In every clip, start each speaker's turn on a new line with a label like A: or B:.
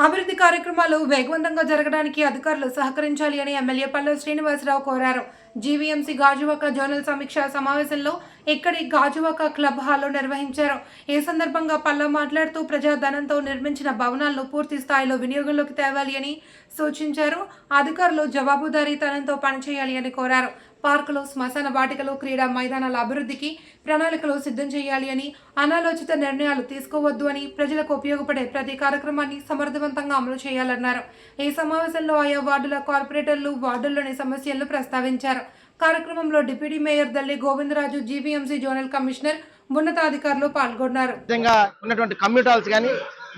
A: అభివృద్ధి కార్యక్రమాలు వేగవంతంగా జరగడానికి అధికారులు సహకరించాలి అని ఎమ్మెల్యే పల్లె శ్రీనివాసరావు కోరారు. జీవీఎంసీ గాజువాక జోనల్ సమీక్ష సమావేశంలో ఇక్కడి గాజువాక క్లబ్ హాల్లో నిర్వహించారు. ఈ సందర్భంగా పల్లె మాట్లాడుతూ ప్రజాధనంతో నిర్మించిన భవనాలను పూర్తి స్థాయిలో వినియోగంలోకి తేవాలి అని సూచించారు. అధికారులు జవాబుదారీతనంతో పనిచేయాలి అని కోరారు. పార్కులు, శ్మశాన వాటికలు, క్రీడా మైదానాల అభివృద్ధికి ప్రణాళికలు సిద్ధం చేయాలి అని, అనాలోచిత నిర్ణయాలు తీసుకోవద్దు అని, ప్రజలకు ఉపయోగపడే ప్రతి కార్యక్రమాన్ని సమర్థవంతంగా అమలు చేయాలన్నారు. ఈ సమావేశంలో ఆయా వార్డుల కార్పొరేటర్లు వార్డుల్లోని సమస్యలను ప్రస్తావించారు. కార్యక్రమంలో deputy mayor Dalli Govindaraju, GVMC zonal commissioner, ఉన్నతాధికారులు పాల్గొన్నారు.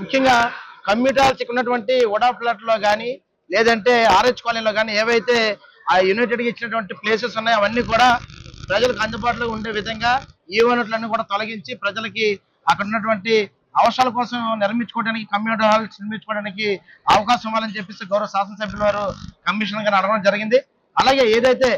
B: ముఖ్యంగా కమ్యూనిటీలకు ఉన్నటువంటి వడా ప్లాట్లో కానీ లేదంటే ఆర్హెచ్ కాలనీలో కానీ ఏవైతే ఆ యునైటెడ్కి ఇచ్చినటువంటి ప్లేసెస్ ఉన్నాయో అవన్నీ కూడా ప్రజలకు అందుబాటులో ఉండే విధంగా ఈ యూనిట్లన్నీ కూడా తొలగించి ప్రజలకి అక్కడ ఉన్నటువంటి అవసరాల కోసం నిర్మించుకోవడానికి, కమ్యూనిటీ హాల్స్ నిర్మించుకోవడానికి అవకాశం ఇవ్వాలని చెప్పేసి గౌరవ శాసనసభ్యుల వారు కమిషనర్ గారు అడగడం జరిగింది. అలాగే ఏదైతే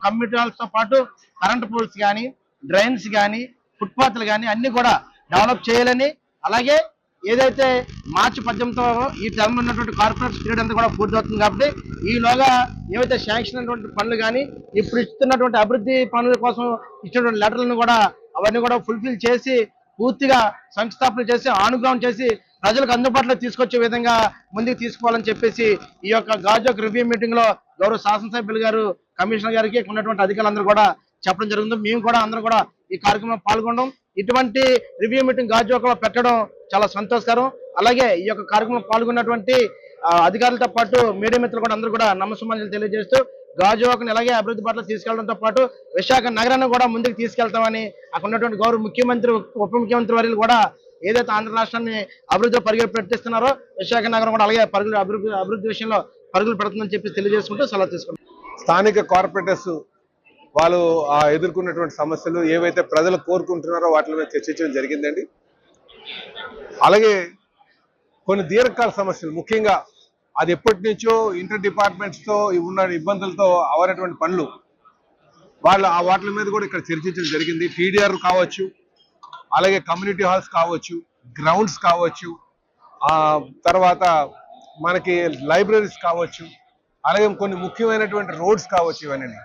B: కమ్యూనిటీ హాల్స్ తో పాటు కరెంట్ పోల్స్ కానీ, డ్రైన్స్ కానీ, ఫుట్పాత్లు కానీ అన్ని కూడా డెవలప్ చేయాలని, అలాగే ఏదైతే మార్చి 18తో ఈ టర్మ్ ఉన్నటువంటి కార్పొరేట్ పీరియడ్ అంతా కూడా పూర్తి అవుతుంది కాబట్టి ఈలోగా ఏవైతే శాంక్షన్ అయినటువంటి పనులు కానీ, ఇప్పుడు ఇస్తున్నటువంటి అభివృద్ధి పనుల కోసం ఇచ్చినటువంటి లెటర్లను కూడా అవన్నీ కూడా ఫుల్ఫిల్ చేసి పూర్తిగా శంకుస్థాపన చేసి ఆనుగ్రౌండ్ చేసి ప్రజలకు అందుబాటులో తీసుకొచ్చే విధంగా ముందుకు తీసుకోవాలని చెప్పేసి ఈ యొక్క గాజువాక రివ్యూ మీటింగ్ లో గౌరవ శాసనసభ్యులు గారు, కమిషనర్ గారికి ఉన్నటువంటి అధికారులందరూ కూడా చెప్పడం జరుగుతుంది. మేము కూడా అందరూ కూడా ఈ కార్యక్రమంలో పాల్గొనడం, ఇటువంటి రివ్యూ మీటింగ్ గాజువాకలో పెట్టడం చాలా సంతోషకరం. అలాగే ఈ యొక్క కార్యక్రమంలో పాల్గొన్నటువంటి అధికారులతో పాటు మీడియా మిత్రులు కూడా అందరూ కూడా నమస్సుమాంజలు తెలియజేస్తూ గాజువాకను ఇలాగే అభివృద్ధి పట్ల తీసుకెళ్లడంతో పాటు విశాఖ నగరాన్ని కూడా ముందుకు తీసుకెళ్తామని అక్కడ ఉన్నటువంటి గౌరవ ముఖ్యమంత్రి, ఉప ముఖ్యమంత్రి వర్యులు కూడా ఏదైతే ఆంధ్ర రాష్ట్రాన్ని అభివృద్ధి పరుగులు పెట్టిస్తున్నారో విశాఖ నగరం కూడా అలాగే అభివృద్ధి విషయంలో పరుగులు పెడుతుందని చెప్పి తెలియజేసుకుంటూ సలహా తీసుకుంటాం.
C: స్థానిక కార్పొరేటర్స్ వాళ్ళు ఎదుర్కొన్నటువంటి సమస్యలు ఏవైతే ప్రజలు కోరుకుంటున్నారో వాటి మీద చర్చించడం జరిగిందండి. అలాగే కొన్ని దీర్ఘకాల సమస్యలు, ముఖ్యంగా అది ఎప్పటి నుంచో ఇంటర్ డిపార్ట్మెంట్స్తో ఉన్న ఇబ్బందులతో అవనటువంటి పనులు వాటి మీద కూడా ఇక్కడ చర్చించడం జరిగింది. టీడీఆర్ కావచ్చు, అలాగే కమ్యూనిటీ హాల్స్ కావచ్చు, గ్రౌండ్స్ కావచ్చు, తర్వాత మనకి లైబ్రరీస్ కావచ్చు, అలాగే కొన్ని ముఖ్యమైనటువంటి రోడ్స్ కావచ్చు, ఇవన్నీ.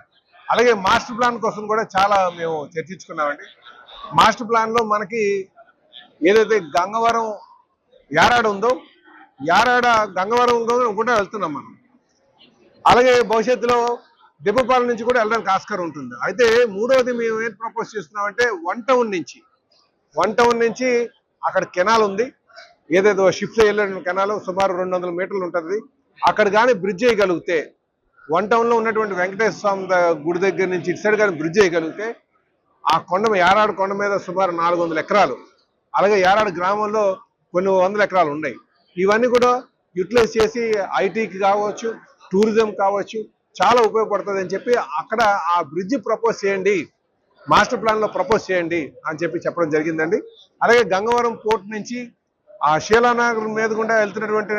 C: అలాగే మాస్టర్ ప్లాన్ కోసం కూడా చాలా మేము చర్చించుకున్నామండి. మాస్టర్ ప్లాన్లో మనకి ఏదైతే గంగవరం యారాడ ఉందో, యారాడ గంగవరం కూడా వెళ్తున్నాం మనం. అలాగే భవిష్యత్తులో దిబ్బపాలెం నుంచి కూడా వెళ్ళడానికి ఆస్కారం ఉంటుంది. అయితే మూడవది మేము ఏం ప్రపోజ్ చేస్తున్నామంటే వన్ టౌన్ నుంచి అక్కడ కెనాల్ ఉంది, ఏదైతే షిఫ్ట్ వెళ్ళిన కెనాల్ సుమారు 200 మీటర్లు ఉంటుంది. అక్కడ కానీ బ్రిడ్జ్ వేయగలిగితే, వన్ టౌన్లో ఉన్నటువంటి వెంకటేశ్వర స్వామి గుడి దగ్గర నుంచి ఇటు సైడ్ కానీ బ్రిడ్జ్ వేయగలిగితే ఆ యారాడు కొండ మీద సుమారు 400 ఎకరాలు, అలాగే యారాడు గ్రామంలో కొన్ని 100 ఎకరాలు ఉన్నాయి. ఇవన్నీ కూడా యూటిలైజ్ చేసి ఐటీకి కావచ్చు, టూరిజం కావచ్చు చాలా ఉపయోగపడుతుంది అని చెప్పి అక్కడ ఆ బ్రిడ్జ్ ప్రపోజ్ చేయండి, మాస్టర్ ప్లాన్లో ప్రపోజ్ చేయండి అని చెప్పడం జరిగిందండి. అలాగే గంగవరం పోర్ట్ నుంచి ఆ శీలానగర్ మీద గుండా వెళ్తున్నటువంటి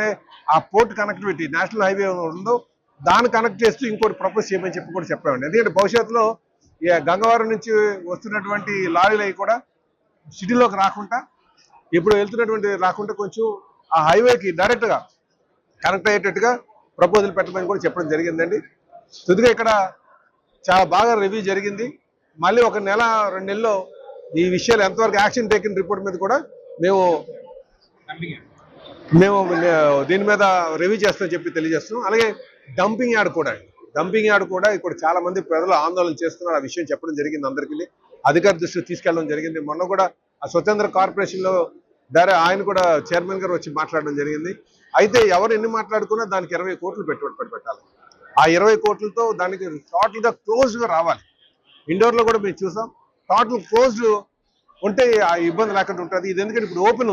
C: ఆ పోర్ట్ కనెక్టివిటీ నేషనల్ హైవే ఉందో దాన్ని కనెక్ట్ చేస్తూ ఇంకోటి ప్రపోజ్ చేయమని చెప్పి కూడా చెప్పామండి. ఎందుకంటే భవిష్యత్తులో గంగవరం నుంచి వస్తున్నటువంటి లారీలు అవి కూడా సిటీలోకి రాకుండా, ఇప్పుడు వెళ్తున్నటువంటి రాకుండా కొంచెం ఆ హైవేకి డైరెక్ట్గా కనెక్ట్ అయ్యేటట్టుగా ప్రపోజల్ పెట్టమని కూడా చెప్పడం జరిగిందండి. తుదిగా ఇక్కడ చాలా బాగా రివ్యూ జరిగింది. మళ్ళీ 1 నెల 2 నెలల్లో ఈ విషయాలు ఎంతవరకు యాక్షన్ టేకిన్ రిపోర్ట్ మీద కూడా మేము దీని మీద రివ్యూ చేస్తామని చెప్పి తెలియజేస్తున్నాం. అలాగే డంపింగ్ యార్డ్ కూడా ఇక్కడ చాలా మంది ప్రజలు ఆందోళన చేస్తున్నారు. ఆ విషయం చెప్పడం జరిగింది, అందరికీ అధికార దృష్టికి తీసుకెళ్ళడం జరిగింది. మొన్న కూడా ఆ స్వతంత్ర కార్పొరేషన్లో ఆయన కూడా చైర్మన్ గారు వచ్చి మాట్లాడడం జరిగింది. అయితే ఎవరు ఎన్ని మాట్లాడుకున్నా దానికి 20 కోట్లు పెట్టుబడి పెట్టాలి. ఆ 20 కోట్లతో దానికి టోటల్గా క్లోజ్గా రావాలి. ఇండోర్లో కూడా మేము చూసాం, టోటల్ క్లోజ్డ్ ఉంటే ఆ ఇబ్బంది లేకుండా ఉంటుంది. ఇది ఎందుకంటే ఇప్పుడు ఓపెన్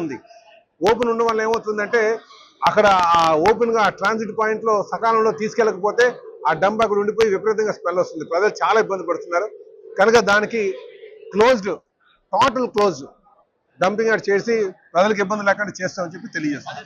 C: ఉండడం వల్ల ఏమవుతుందంటే అక్కడ ఆ ఓపెన్గా ట్రాన్సిట్ పాయింట్లో సకాలంలో తీసుకెళ్ళకపోతే ఆ డంప్ అక్కడ ఉండిపోయి విపరీతంగా స్మెల్ వస్తుంది. ప్రజలు చాలా ఇబ్బంది పడుతున్నారు. కనుక దానికి టోటల్ క్లోజ్ డంపింగ్ యార్డ్ చేసి ప్రజలకు ఇబ్బంది లేకుండా చేస్తామని చెప్పి తెలియజేస్తాం.